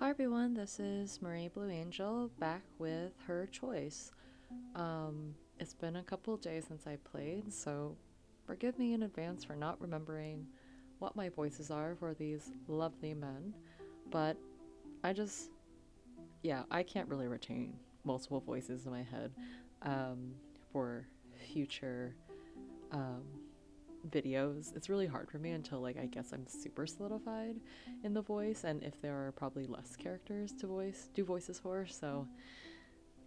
Hi everyone, this is Marie Blue Angel back with her choice. It's been a couple days since I played, so forgive me in advance for not remembering what my voices are for these lovely men, but I just, yeah, I can't really retain multiple voices in my head um, for future um, videos. It's really hard for me until I guess I'm super solidified in the voice, and if there are probably less characters to do voices for, so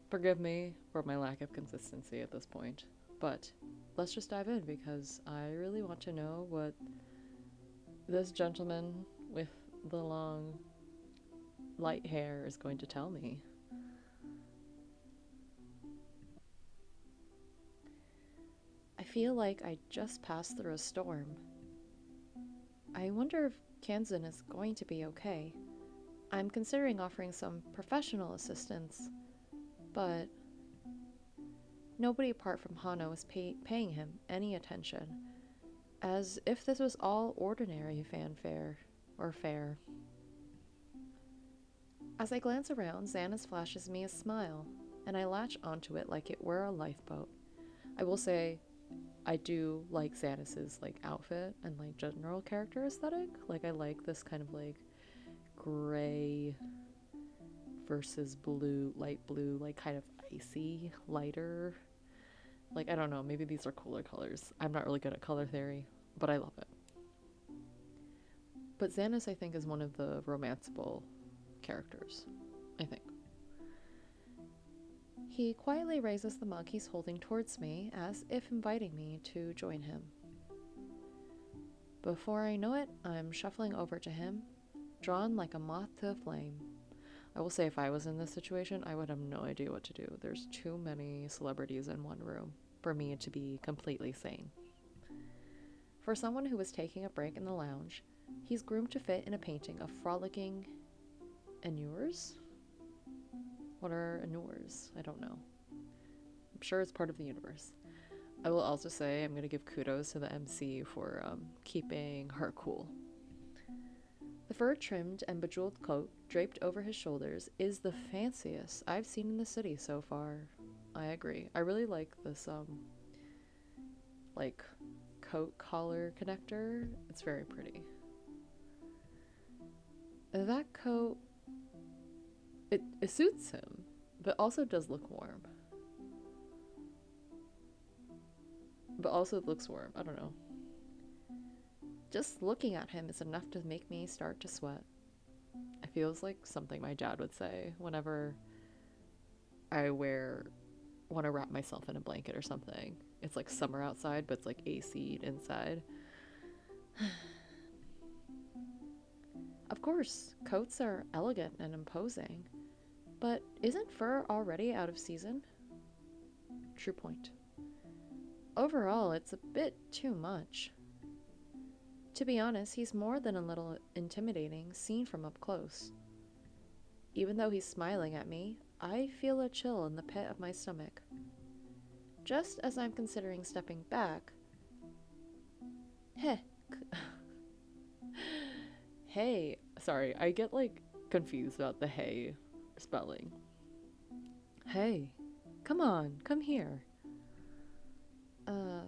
forgive me for my lack of consistency at this point. But let's just dive in because I really want to know what this gentleman with the long light hair is going to tell me. I feel like I just passed through a storm. I wonder if Kansan is going to be okay. I'm considering offering some professional assistance, but nobody apart from Hano is paying him any attention, as if this was all ordinary fanfare or fare. As I glance around, Xanis flashes me a smile, and I latch onto it like it were a lifeboat. I will say, I do like Xanis's outfit and general character aesthetic. I like this kind of gray versus blue, light blue, kind of icy, lighter. I don't know, maybe these are cooler colors. I'm not really good at color theory, but I love it. But Xanis, I think, is one of the romanceable characters, I think. He quietly raises the mug he's holding towards me, as if inviting me to join him. Before I know it, I'm shuffling over to him, drawn like a moth to a flame. I will say if I was in this situation, I would have no idea what to do. There's too many celebrities in one room for me to be completely sane. For someone who was taking a break in the lounge, he's groomed to fit in a painting of frolicking ennures? What are ennures? I don't know. I'm sure it's part of the universe. I will also say I'm going to give kudos to the MC for keeping her cool. The fur-trimmed and bejeweled coat draped over his shoulders is the fanciest I've seen in the city so far. I agree. I really like this like coat collar connector. It's very pretty. That coat, it suits him, but also does look warm. But also it looks warm. I don't know. Just looking at him is enough to make me start to sweat. It feels like something my dad would say whenever I want to wrap myself in a blanket or something. It's like summer outside, but it's like AC'd inside. Of course, coats are elegant and imposing, but isn't fur already out of season? True point. Overall, it's a bit too much. To be honest, he's more than a little intimidating seen from up close. Even though he's smiling at me, I feel a chill in the pit of my stomach. Just as I'm considering stepping back, heh. Hey, sorry, I get confused about the hey spelling. Hey, come on, come here. Uh,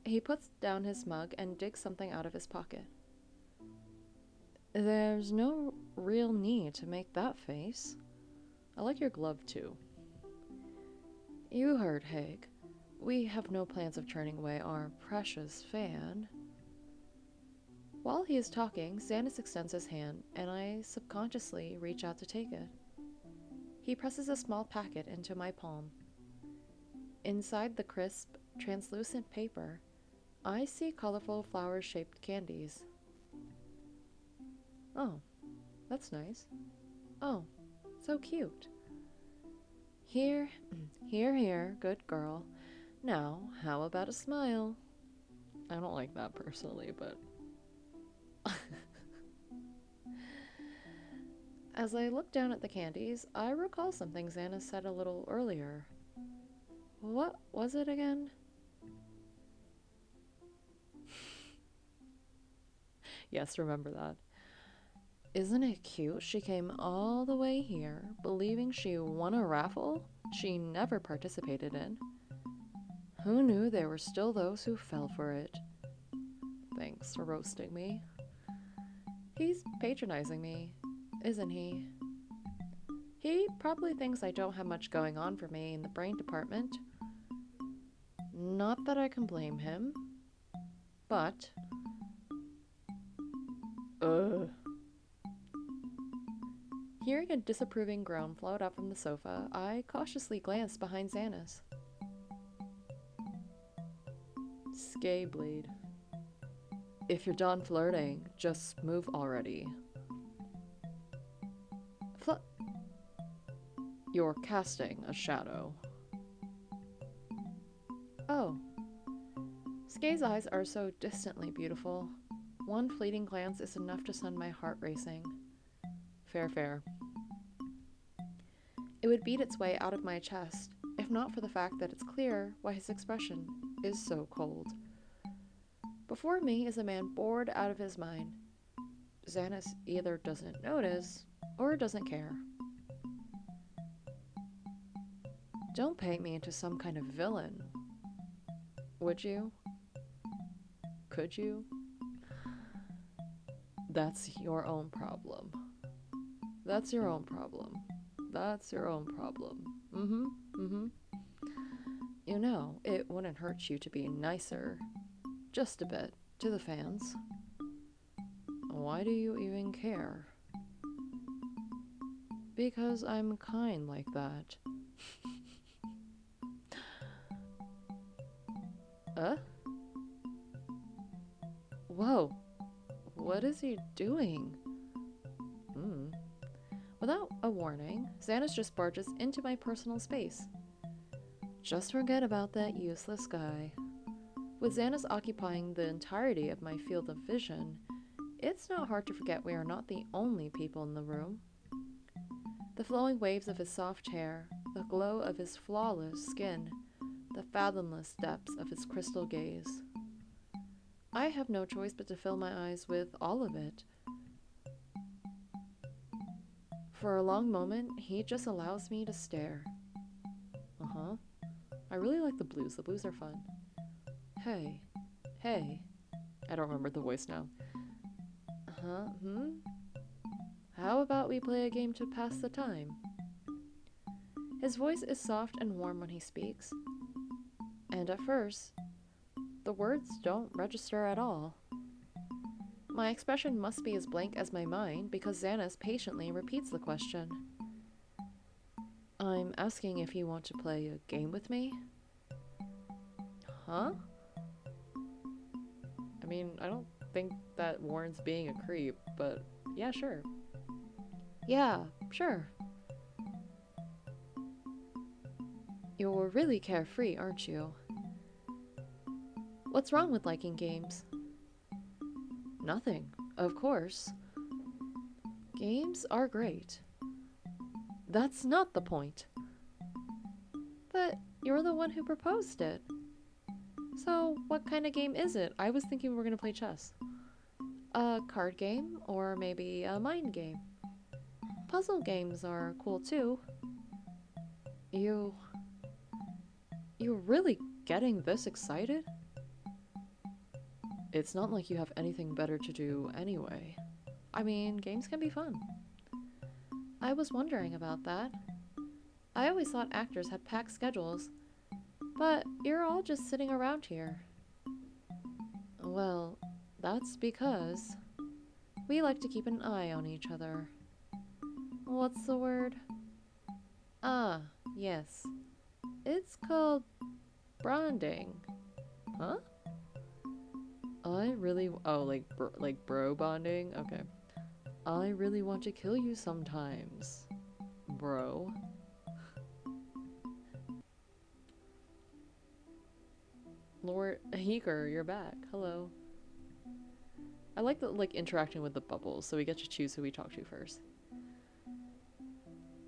he puts down his mug and digs something out of his pocket. There's no real need to make that face. I like your glove too. You heard Haig. We have no plans of turning away our precious fan. While he is talking, Xanis extends his hand, and I subconsciously reach out to take it. He presses a small packet into my palm. Inside the crisp, translucent paper, I see colorful flower-shaped candies. Oh, that's nice. Oh, so cute. Here, here, good girl. Now, how about a smile? I don't like that personally, but... As I look down at the candies, I recall something Xana said a little earlier. What was it again? Yes, remember that. Isn't it cute? She came all the way here, believing she won a raffle she never participated in. Who knew there were still those who fell for it? Thanks for roasting me. He's patronizing me, isn't he? He probably thinks I don't have much going on for me in the brain department. Not that I can blame him, but... Ugh. Hearing a disapproving groan float up from the sofa, I cautiously glanced behind Xanis. Scablade. If you're done flirting, just move already. You're casting a shadow. Oh. Skay's eyes are so distantly beautiful. One fleeting glance is enough to send my heart racing. Fair. It would beat its way out of my chest, if not for the fact that it's clear why his expression is so cold. Before me is a man bored out of his mind. Xanis either doesn't notice or doesn't care. Don't paint me into some kind of villain. Would you? Could you? That's your own problem. That's your own problem. That's your own problem. You know, it wouldn't hurt you to be nicer, just a bit, to the fans. Why do you even care? Because I'm kind like that. Whoa. What is he doing? Without a warning, Xanis just barges into my personal space. Just forget about that useless guy. With Xanis occupying the entirety of my field of vision, it's not hard to forget we are not the only people in the room. The flowing waves of his soft hair, the glow of his flawless skin, the fathomless depths of his crystal gaze. I have no choice but to fill my eyes with all of it. For a long moment, he just allows me to stare. I really like the blues. The blues are fun. Hey. I don't remember the voice now. How about we play a game to pass the time? His voice is soft and warm when he speaks. And at first, the words don't register at all. My expression must be as blank as my mind because Xanis patiently repeats the question. I'm asking if you want to play a game with me? Huh? I mean, I don't think that warrants being a creep, but yeah, sure. Yeah, sure. You're really carefree, aren't you? What's wrong with liking games? Nothing, of course. Games are great. That's not the point. But you're the one who proposed it. So what kind of game is it? I was thinking we were going to play chess. A card game, or maybe a mind game. Puzzle games are cool too. You're really getting this excited? It's not like you have anything better to do anyway. I mean, games can be fun. I was wondering about that. I always thought actors had packed schedules, but you're all just sitting around here. Well, that's because we like to keep an eye on each other. What's the word? Ah, yes. It's called bonding. Huh? Like bro bonding? Okay. I really want to kill you sometimes, bro. Lord Heeker, you're back. Hello. I like the interacting with the bubbles, so we get to choose who we talk to first.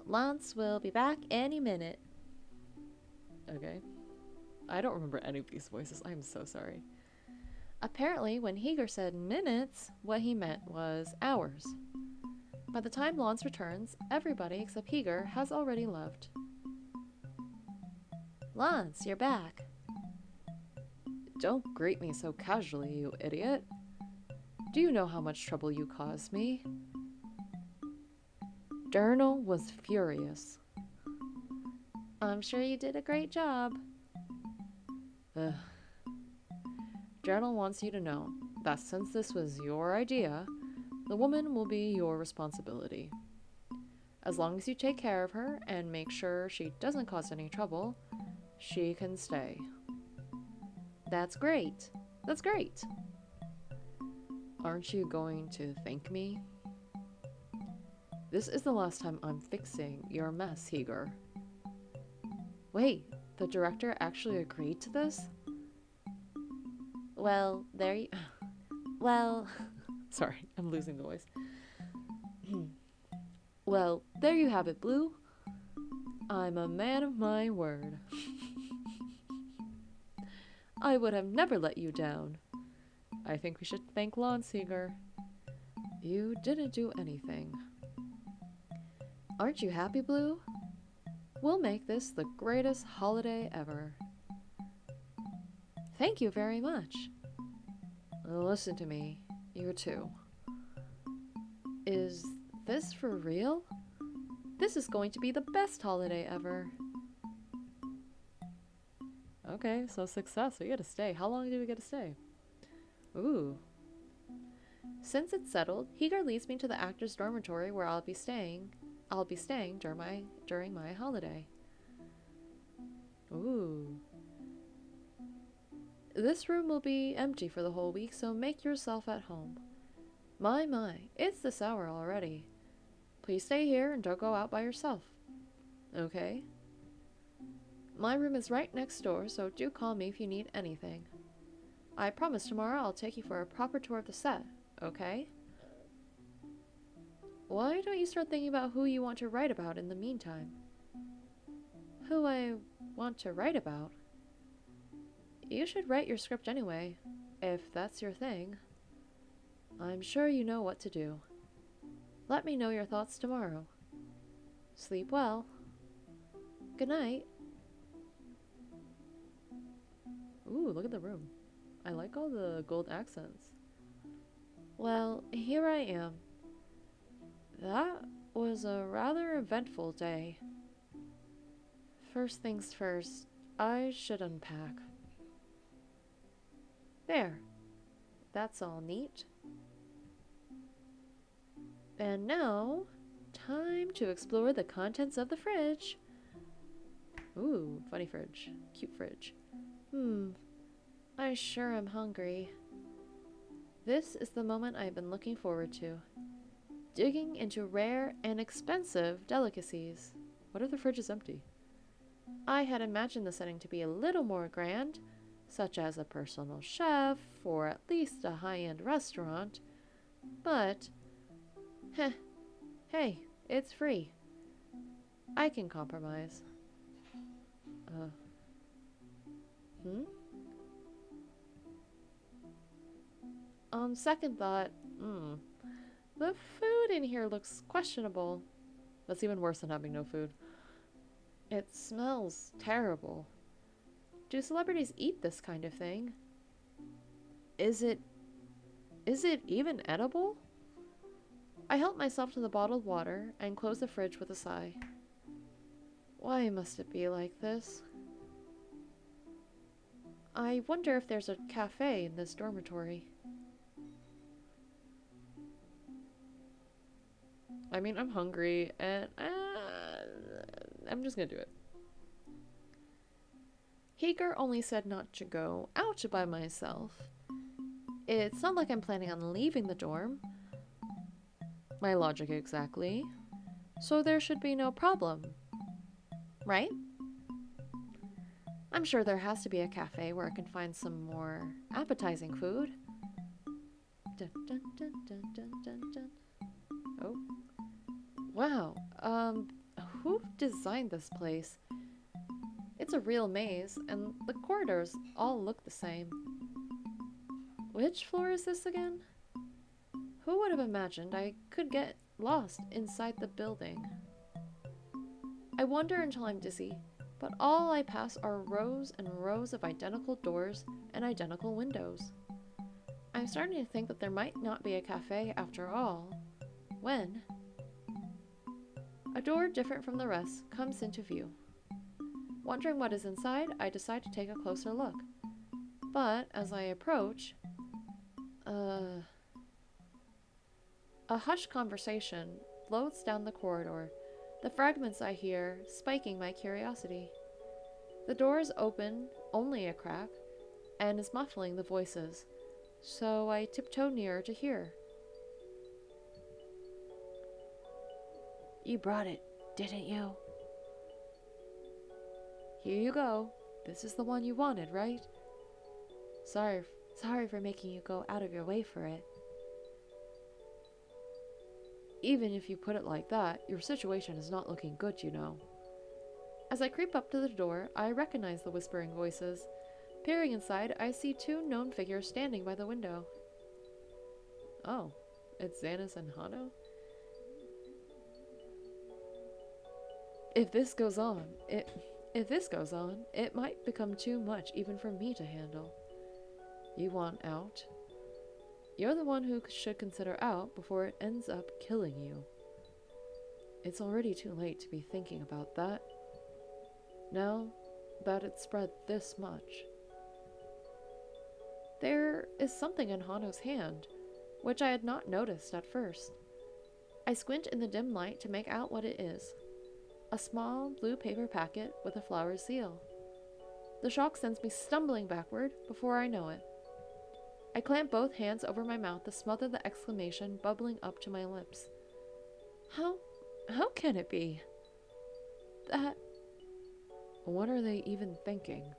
Lance will be back any minute. Okay. I don't remember any of these voices. I'm so sorry. Apparently, when Heeger said minutes, what he meant was hours. By the time Lance returns, everybody except Heger has already left. Lance, you're back. Don't greet me so casually, you idiot. Do you know how much trouble you caused me? Durnal was furious. I'm sure you did a great job. Ugh. Durnal wants you to know that since this was your idea, the woman will be your responsibility. As long as you take care of her and make sure she doesn't cause any trouble, she can stay. That's great. That's great. Aren't you going to thank me? This is the last time I'm fixing your mess, Heger. Wait, the director actually agreed to this? Well, there you... Well... Sorry, I'm losing the voice. Well, there you have it, Blue. I'm a man of my word. I would have never let you down. I think we should thank Lance, Heger. You didn't do anything. Aren't you happy, Blue? We'll make this the greatest holiday ever. Thank you very much. Listen to me, you two. Is this for real? This is going to be the best holiday ever. Okay, so success. We get to stay. How long do we get to stay? Ooh. Since it's settled, Heger leads me to the actor's dormitory where I'll be staying during my holiday. Ooh. This room will be empty for the whole week, so make yourself at home. My, it's this hour already. Please stay here and don't go out by yourself. Okay? My room is right next door, so do call me if you need anything. I promise tomorrow I'll take you for a proper tour of the set, okay? Why don't you start thinking about who you want to write about in the meantime? Who I want to write about? You should write your script anyway, if that's your thing. I'm sure you know what to do. Let me know your thoughts tomorrow. Sleep well. Good night. Ooh, look at the room. I like all the gold accents. Well, here I am. That was a rather eventful day. First things first, I should unpack. There. That's all neat. And now, time to explore the contents of the fridge. Ooh, funny fridge. Cute fridge. I sure am hungry. This is the moment I've been looking forward to. Digging into rare and expensive delicacies. What if the fridge is empty? I had imagined the setting to be a little more grand, such as a personal chef or at least a high-end restaurant, but, hey, it's free. I can compromise. On second thought, the food in here looks questionable. That's even worse than having no food. It smells terrible. Do celebrities eat this kind of thing? Is it even edible? I helped myself to the bottled water and closed the fridge with a sigh. Why must it be like this? I wonder if there's a cafe in this dormitory. I mean, I'm hungry, and I'm just gonna do it. Heger only said not to go out by myself. It's not like I'm planning on leaving the dorm. My logic exactly. So there should be no problem. Right? I'm sure there has to be a cafe where I can find some more appetizing food. Dun, dun, dun, dun, dun, dun, dun. Oh. Wow. Who designed this place? It's a real maze, and the corridors all look the same. Which floor is this again? Who would have imagined I could get lost inside the building. I wander until I'm dizzy, but all I pass are rows and rows of identical doors and identical windows. I'm starting to think that there might not be a cafe after all, when a door different from the rest comes into view. Wondering what is inside, I decide to take a closer look. But as I approach, a hushed conversation floats down the corridor, the fragments I hear spiking my curiosity. The door is open, only a crack, and is muffling the voices, so I tiptoe nearer to hear. "You brought it, didn't you?" "Here you go. This is the one you wanted, right? Sorry for making you go out of your way for it." "Even if you put it like that, your situation is not looking good, you know." As I creep up to the door, I recognize the whispering voices. Peering inside, I see two known figures standing by the window. Oh, it's Xanis and Hano? If this goes on, it might become too much even for me to handle. You want out? You're the one who should consider out before it ends up killing you. It's already too late to be thinking about that. Now that it's spread this much. There is something in Hano's hand, which I had not noticed at first. I squint in the dim light to make out what it is. A small blue paper packet with a flower seal. The shock sends me stumbling backward before I know it. I clamp both hands over my mouth to smother the exclamation bubbling up to my lips. How can it be? That... What are they even thinking?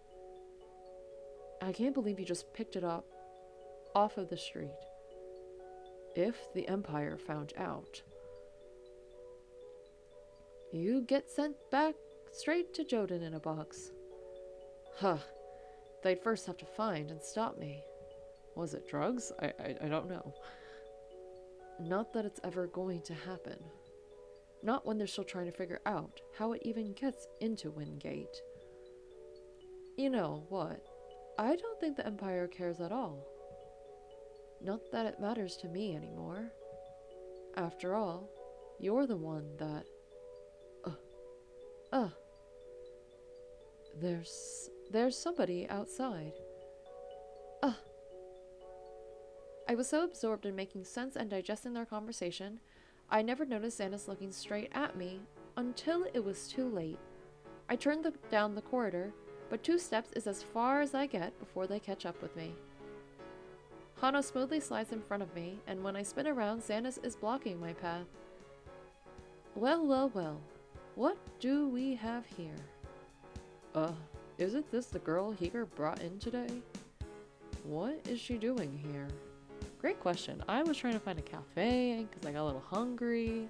I can't believe you just picked it up off of the street. If the Empire found out, you get sent back straight to Joden in a box. Huh. They'd first have to find and stop me. Was it drugs? I don't know. Not that it's ever going to happen. Not when they're still trying to figure out how it even gets into Wingate. You know what? I don't think the Empire cares at all. Not that it matters to me anymore. After all, you're the one that... There's somebody outside. I was so absorbed in making sense and digesting their conversation, I never noticed Xanis looking straight at me until it was too late. I turned down the corridor, but 2 steps is as far as I get before they catch up with me. Hano smoothly slides in front of me, and when I spin around, Xanis is blocking my path. Well. What do we have here? Isn't this the girl Heger brought in today? What is she doing here? Great question. I was trying to find a cafe because I got a little hungry.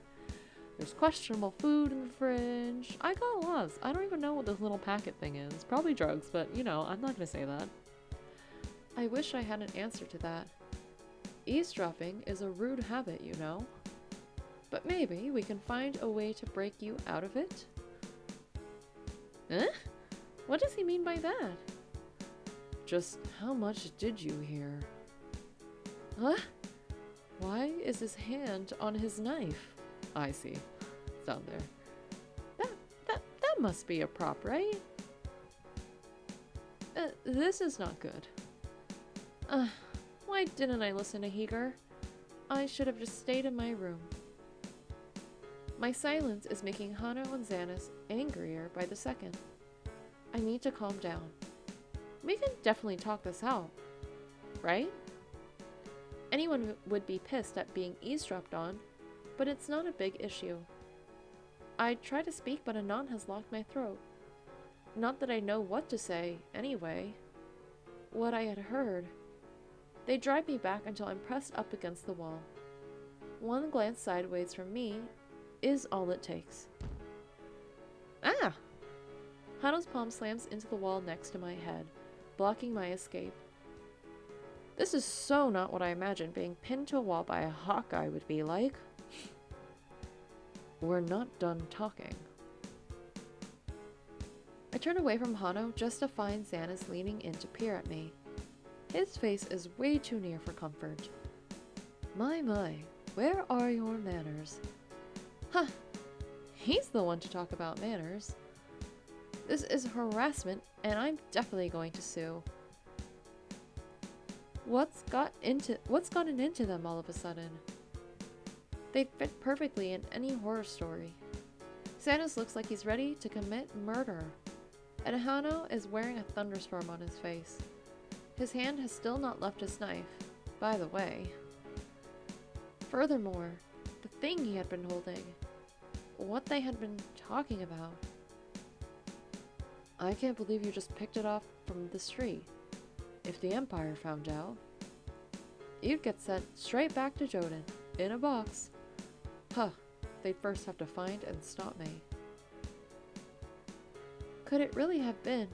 There's questionable food in the fridge. I got lost. I don't even know what this little packet thing is. Probably drugs, but you know, I'm not going to say that. I wish I had an answer to that. Eavesdropping is a rude habit, you know. But maybe we can find a way to break you out of it? Eh? What does he mean by that? Just how much did you hear? Huh? Why is his hand on his knife? I see. It's down there. That must be a prop, right? This is not good. Why didn't I listen to Heger? I should have just stayed in my room. My silence is making Hano and Xanis angrier by the second. I need to calm down. We can definitely talk this out, right? Anyone would be pissed at being eavesdropped on, but it's not a big issue. I try to speak, but Anon has locked my throat. Not that I know what to say, anyway. What I had heard. They drive me back until I'm pressed up against the wall. One glance sideways from me is all it takes. Ah! Hano's palm slams into the wall next to my head, blocking my escape. This is so not what I imagined being pinned to a wall by a Hawkeye would be like. We're not done talking. I turn away from Hano just to find Xanis leaning in to peer at me. His face is way too near for comfort. My, where are your manners? Huh, he's the one to talk about manners. This is harassment, and I'm definitely going to sue. What's gotten into them all of a sudden? They'd fit perfectly in any horror story. Xanis looks like he's ready to commit murder, and Hano is wearing a thunderstorm on his face. His hand has still not left his knife, by the way. Furthermore, the thing he had been holding, what they had been talking about. I can't believe you just picked it off from the street. If the Empire found out, you'd get sent straight back to Joden, in a box. Huh, they'd first have to find and stop me. Could it really have been?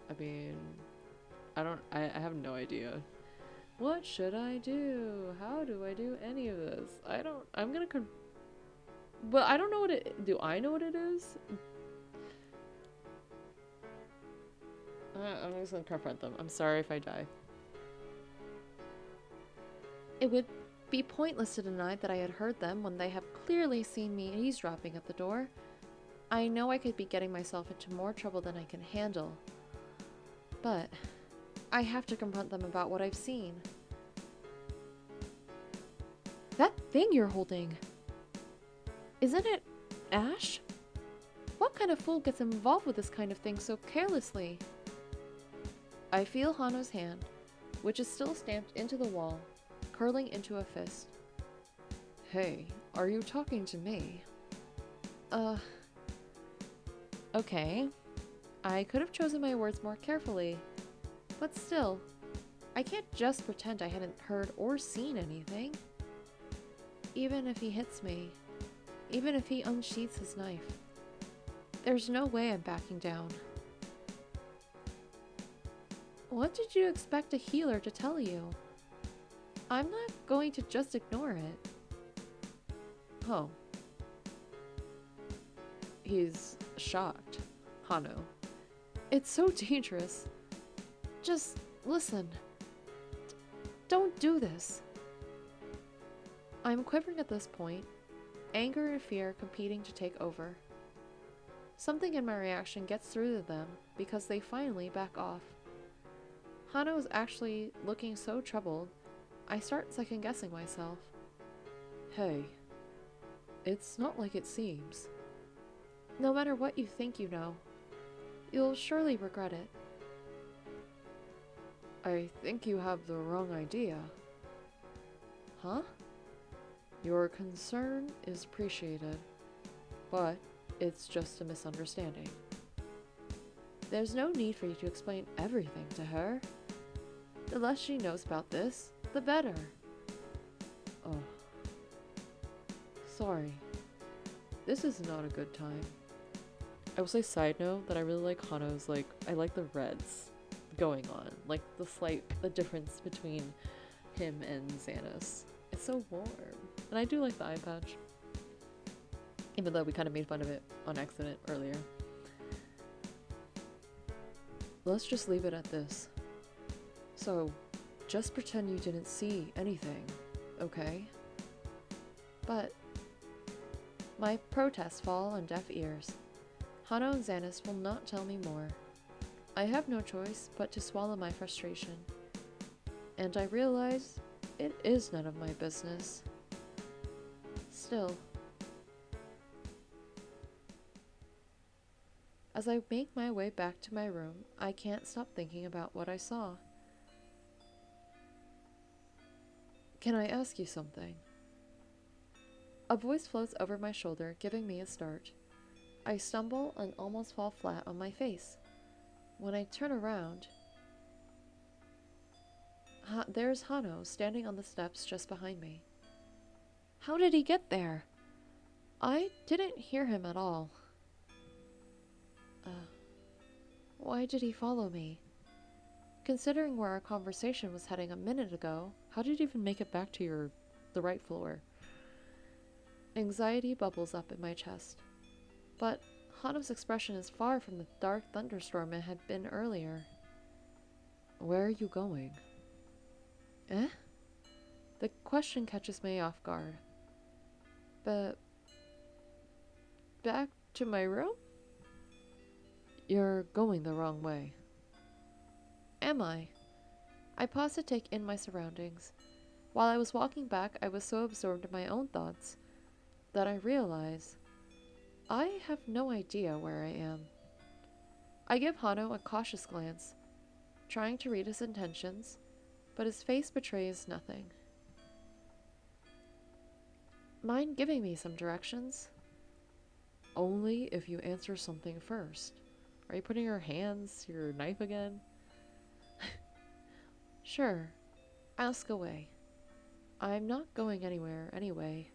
I mean, I have no idea. What should I do? How do I do any of this? But I don't know what do I know what it is? I'm just gonna confront them. I'm sorry if I die. It would be pointless to deny that I had heard them when they have clearly seen me eavesdropping at the door. I know I could be getting myself into more trouble than I can handle. But I have to confront them about what I've seen. That thing you're holding. Isn't it Ash? What kind of fool gets involved with this kind of thing so carelessly? I feel Hano's hand, which is still stamped into the wall, curling into a fist. Hey, are you talking to me? Okay. I could have chosen my words more carefully, but still, I can't just pretend I hadn't heard or seen anything. Even if he hits me, even if he unsheaths his knife, there's no way I'm backing down. What did you expect a healer to tell you? I'm not going to just ignore it. Oh. He's shocked. Hano. It's so dangerous. Just listen. Don't do this. I'm quivering at this point, anger and fear competing to take over. Something in my reaction gets through to them because they finally back off. Hano is actually looking so troubled, I start second-guessing myself. Hey, it's not like it seems. No matter what you think you know, you'll surely regret it. I think you have the wrong idea. Huh? Your concern is appreciated, but it's just a misunderstanding. There's no need for you to explain everything to her. The less she knows about this, the better. Oh. Sorry. This is not a good time. I will say side note that I really like Hano's, I like the reds going on. Like the difference between him and Xanis. It's so warm. And I do like the eye patch. Even though we kind of made fun of it on accident earlier. Let's just leave it at this. So, just pretend you didn't see anything, okay? But my protests fall on deaf ears. Hano and Xanis will not tell me more. I have no choice but to swallow my frustration. And I realize it is none of my business. Still, as I make my way back to my room, I can't stop thinking about what I saw. Can I ask you something? A voice floats over my shoulder, giving me a start. I stumble and almost fall flat on my face. When I turn around, there's Hano standing on the steps just behind me. How did he get there? I didn't hear him at all. Why did he follow me? Considering where our conversation was heading a minute ago, How did you even make it back to the right floor? Anxiety bubbles up in my chest. But Hano's expression is far from the dark thunderstorm it had been earlier. Where are you going? Eh? The question catches me off guard. But back to my room? You're going the wrong way. Am I? I paused to take in my surroundings. While I was walking back, I was so absorbed in my own thoughts that I realized I have no idea where I am. I give Hano a cautious glance, trying to read his intentions, but his face betrays nothing. Mind giving me some directions? Only if you answer something first. Are you putting your hands to your knife again? Sure, ask away. I'm not going anywhere anyway.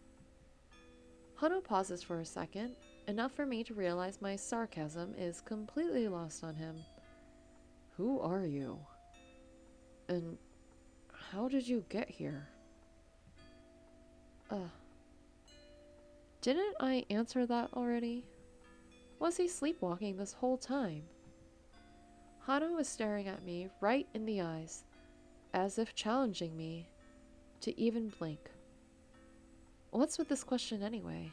Hano pauses for a second, enough for me to realize my sarcasm is completely lost on him. Who are you? And how did you get here? Didn't I answer that already? Was he sleepwalking this whole time? Hano was staring at me right in the eyes, as if challenging me to even blink. What's with this question anyway?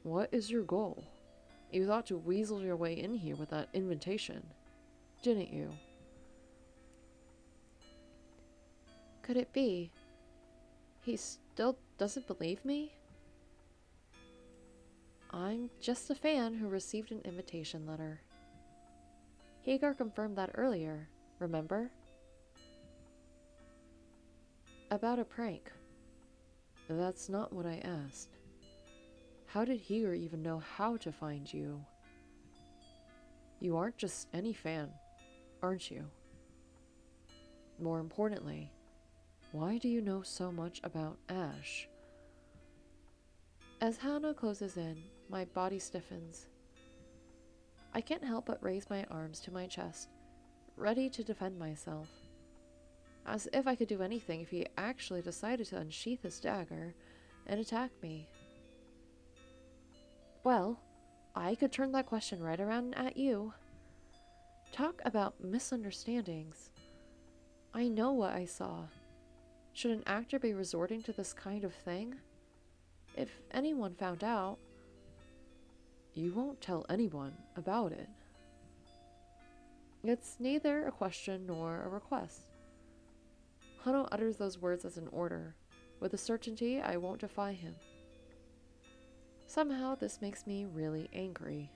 What is your goal? You thought to weasel your way in here with that invitation, didn't you? Could it be he still doesn't believe me? I'm just a fan who received an invitation letter. Hagar confirmed that earlier, remember? About a prank. That's not what I asked. How did Hagar even know how to find you? You aren't just any fan, aren't you? More importantly, why do you know so much about Ash? As Hano closes in, my body stiffens. I can't help but raise my arms to my chest, ready to defend myself. As if I could do anything if he actually decided to unsheath his dagger and attack me. Well, I could turn that question right around at you. Talk about misunderstandings. I know what I saw. Should an actor be resorting to this kind of thing? If anyone found out, you won't tell anyone about it. It's neither a question nor a request. Hano utters those words as an order, with the certainty I won't defy him. Somehow this makes me really angry.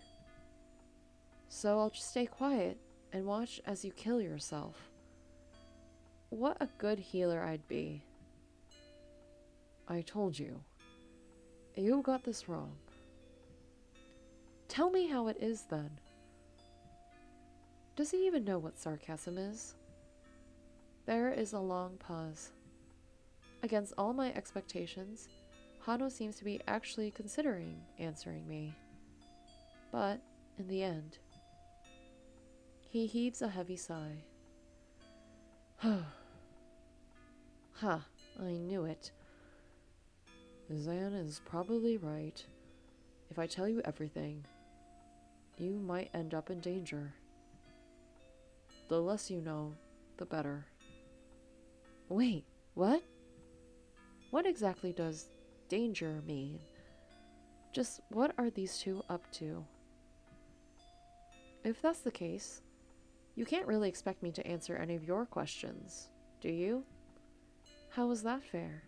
So I'll just stay quiet and watch as you kill yourself. What a good healer I'd be. I told you. You got this wrong. Tell me how it is then. Does he even know what sarcasm is? There is a long pause. Against all my expectations, Hano seems to be actually considering answering me. But, in the end, he heaves a heavy sigh. Ha, I knew it. Zan is probably right. If I tell you everything, you might end up in danger. The less you know, the better. Wait, what? What exactly does danger mean? Just what are these two up to? If that's the case, you can't really expect me to answer any of your questions, do you? How is that fair?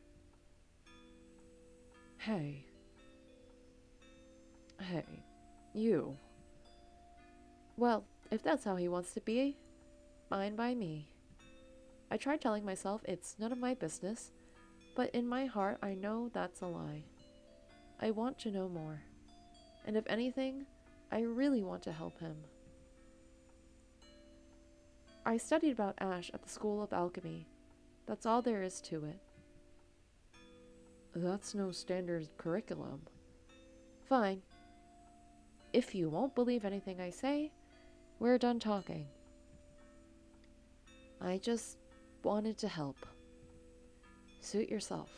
Hey, you. Well, if that's how he wants to be, fine by me. I tried telling myself it's none of my business, but in my heart I know that's a lie. I want to know more. And if anything, I really want to help him. I studied about Ash at the School of Alchemy. That's all there is to it. That's no standard curriculum. Fine. If you won't believe anything I say, we're done talking. I just wanted to help. Suit yourself.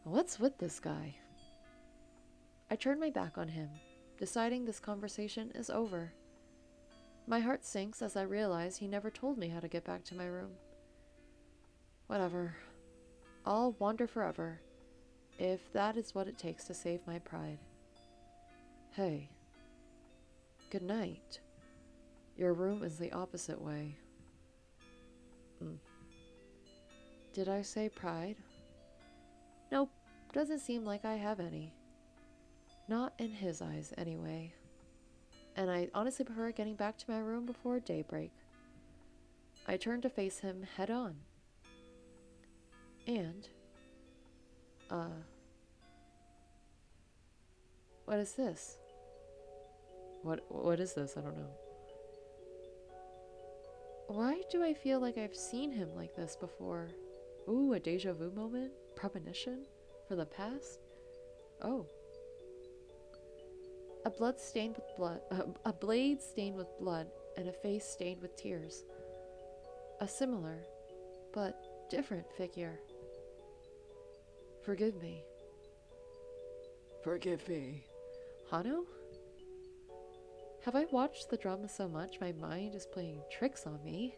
What's with this guy? I turn my back on him, deciding this conversation is over. My heart sinks as I realize he never told me how to get back to my room. Whatever. I'll wander forever, if that is what it takes to save my pride. Hey. Good night. Your room is the opposite way. Did I say pride? Nope, doesn't seem like I have any. Not in his eyes, anyway. And I honestly prefer getting back to my room before daybreak. I turn to face him head on. And, what is this? What is this? I don't know. Why do I feel like I've seen him like this before? Ooh, a deja vu moment? Premonition? For the past? Oh. A blade stained with blood, and a face stained with tears. A similar, but different figure. Forgive me. Forgive me. Hano? Have I watched the drama so much my mind is playing tricks on me?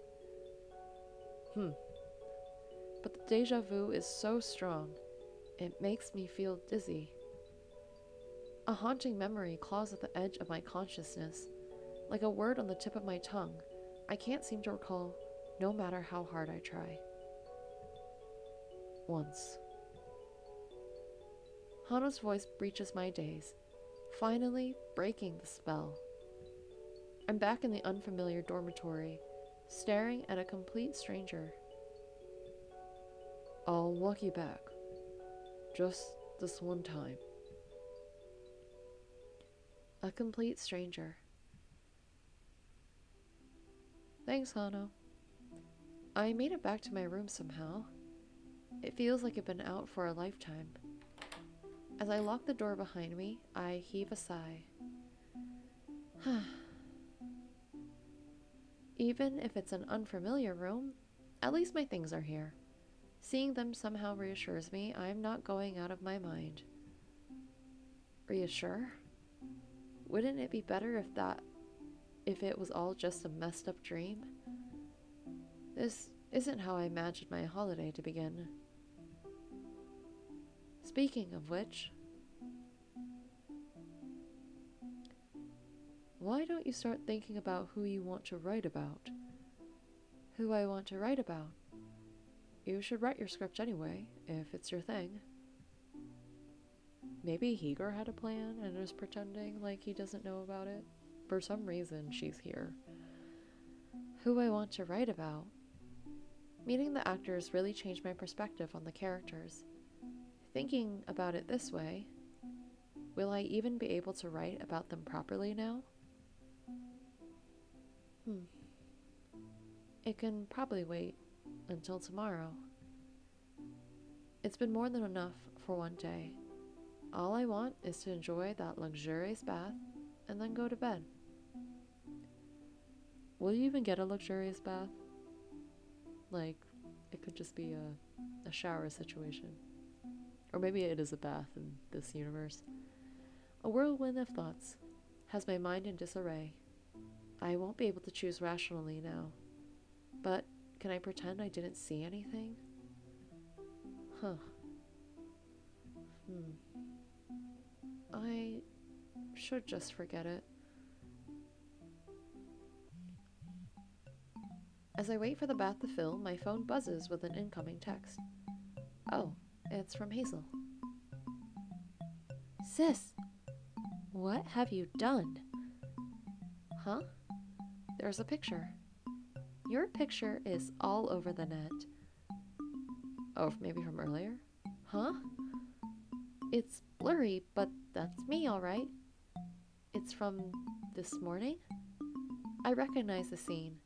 But the deja vu is so strong, it makes me feel dizzy. A haunting memory claws at the edge of my consciousness, like a word on the tip of my tongue. I can't seem to recall, no matter how hard I try. Once. Hana's voice breaches my daze, finally breaking the spell. I'm back in the unfamiliar dormitory, staring at a complete stranger. I'll walk you back. Just this one time. A complete stranger. Thanks, Hano. I made it back to my room somehow. It feels like I've been out for a lifetime. As I lock the door behind me, I heave a sigh. Even if it's an unfamiliar room, at least my things are here. Seeing them somehow reassures me I'm not going out of my mind. Reassure? Wouldn't it be better if it was all just a messed up dream? This isn't how I imagined my holiday to begin. Speaking of which, why don't you start thinking about who you want to write about? Who I want to write about? You should write your script anyway, if it's your thing. Maybe Heger had a plan and is pretending like he doesn't know about it. For some reason, she's here. Who I want to write about? Meeting the actors really changed my perspective on the characters. Thinking about it this way, will I even be able to write about them properly now? It can probably wait until tomorrow. It's been more than enough for one day. All I want is to enjoy that luxurious bath and then go to bed. Will you even get a luxurious bath? Like, it could just be a shower situation. Or maybe it is a bath in this universe. A whirlwind of thoughts has my mind in disarray. I won't be able to choose rationally now. But can I pretend I didn't see anything? I should just forget it. As I wait for the bath to fill, my phone buzzes with an incoming text. Oh, it's from Hazel. Sis, what have you done? Huh? There's a picture. Your picture is all over the net. Oh, maybe from earlier? Huh? It's blurry, but that's me, all right. It's from this morning? I recognize the scene.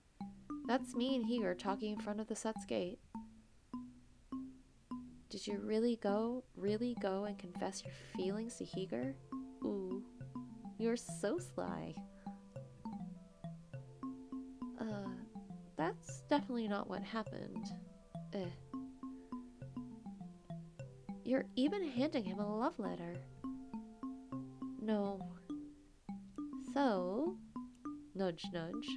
That's me and Heger talking in front of the set's gate. Did you really go and confess your feelings to Heger? Ooh, you're so sly. That's definitely not what happened. Ugh. You're even handing him a love letter. No. So, nudge nudge.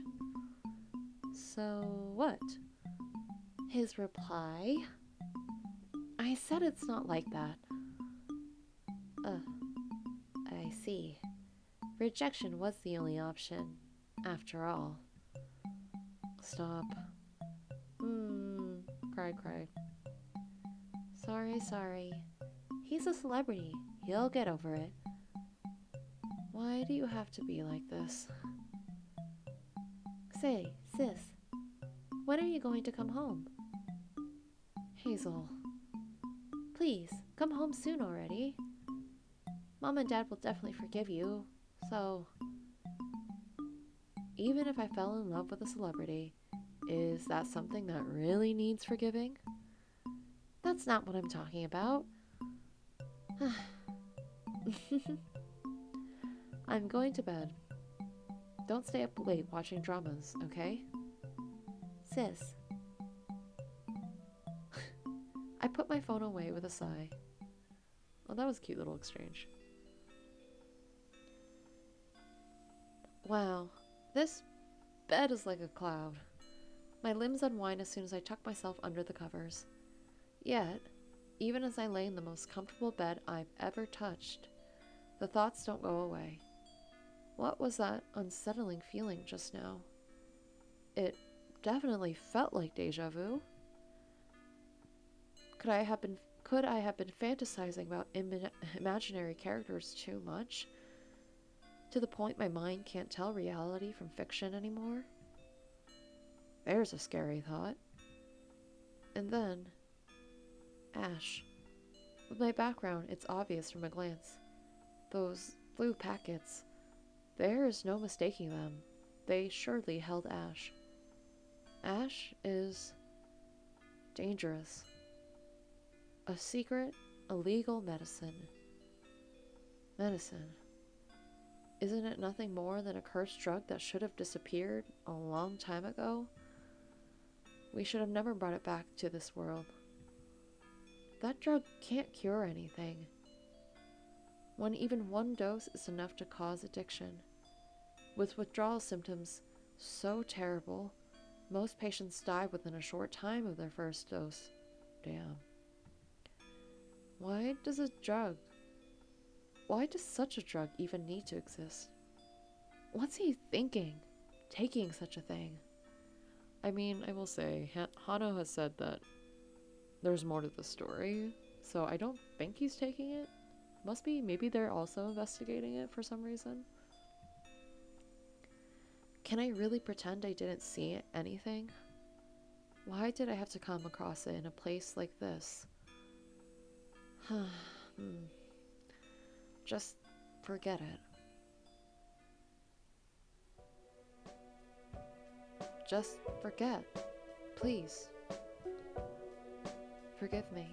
So what? His reply? I said it's not like that. I see. Rejection was the only option, after all. Stop. Cry. Sorry. He's a celebrity. He'll get over it. Why do you have to be like this? Say, sis, when are you going to come home? Hazel. Please, come home soon already. Mom and Dad will definitely forgive you, so... Even if I fell in love with a celebrity, is that something that really needs forgiving? That's not what I'm talking about. I'm going to bed. Don't stay up late watching dramas, okay? Sis. I put my phone away with a sigh. Well, that was a cute little exchange. Wow, this bed is like a cloud. My limbs unwind as soon as I tuck myself under the covers. Yet, even as I lay in the most comfortable bed I've ever touched, the thoughts don't go away. What was that unsettling feeling just now? It definitely felt like deja vu. Could I have been fantasizing about imaginary characters too much? To the point my mind can't tell reality from fiction anymore? There's a scary thought. And then, Ash. With my background, it's obvious from a glance. Those blue packets. There is no mistaking them. They surely held Ash. Ash is dangerous. A secret, illegal medicine. Medicine. Isn't it nothing more than a cursed drug that should have disappeared a long time ago? We should have never brought it back to this world. That drug can't cure anything. When even one dose is enough to cause addiction. With withdrawal symptoms so terrible, most patients die within a short time of their first dose. Damn. Why does such a drug even need to exist? What's he thinking, taking such a thing? I mean, I will say, Hano has said that there's more to the story, so I don't think he's taking it. Must be, maybe they're also investigating it for some reason. Can I really pretend I didn't see anything? Why did I have to come across it in a place like this? Just forget it. Just forget. Please. Forgive me.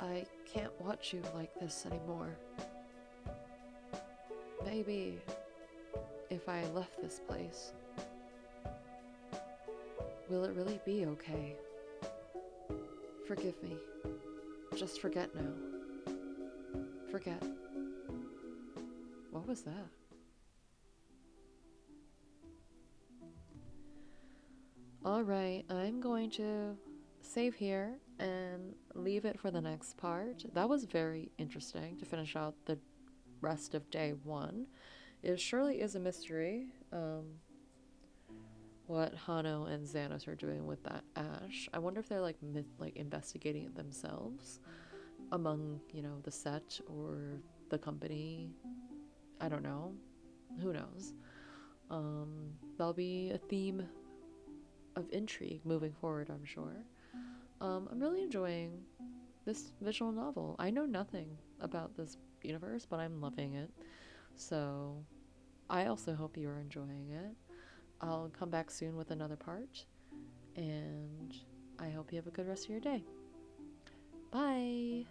I can't watch you like this anymore. Maybe if I left this place, will it really be okay? Forgive me. Just forget now. Forget. What was that? Alright, I'm going to save here and leave it for the next part. That was very interesting to finish out the rest of day 1. It surely is a mystery, what Hano and Xanos are doing with that Ash. I wonder if they're like investigating it themselves among, the set or the company. I don't know. Who knows? There'll be a theme of intrigue moving forward, I'm sure. I'm really enjoying this visual novel. I know nothing about this universe, but I'm loving it. So I also hope you're enjoying it. I'll come back soon with another part, and I hope you have a good rest of your day. Bye!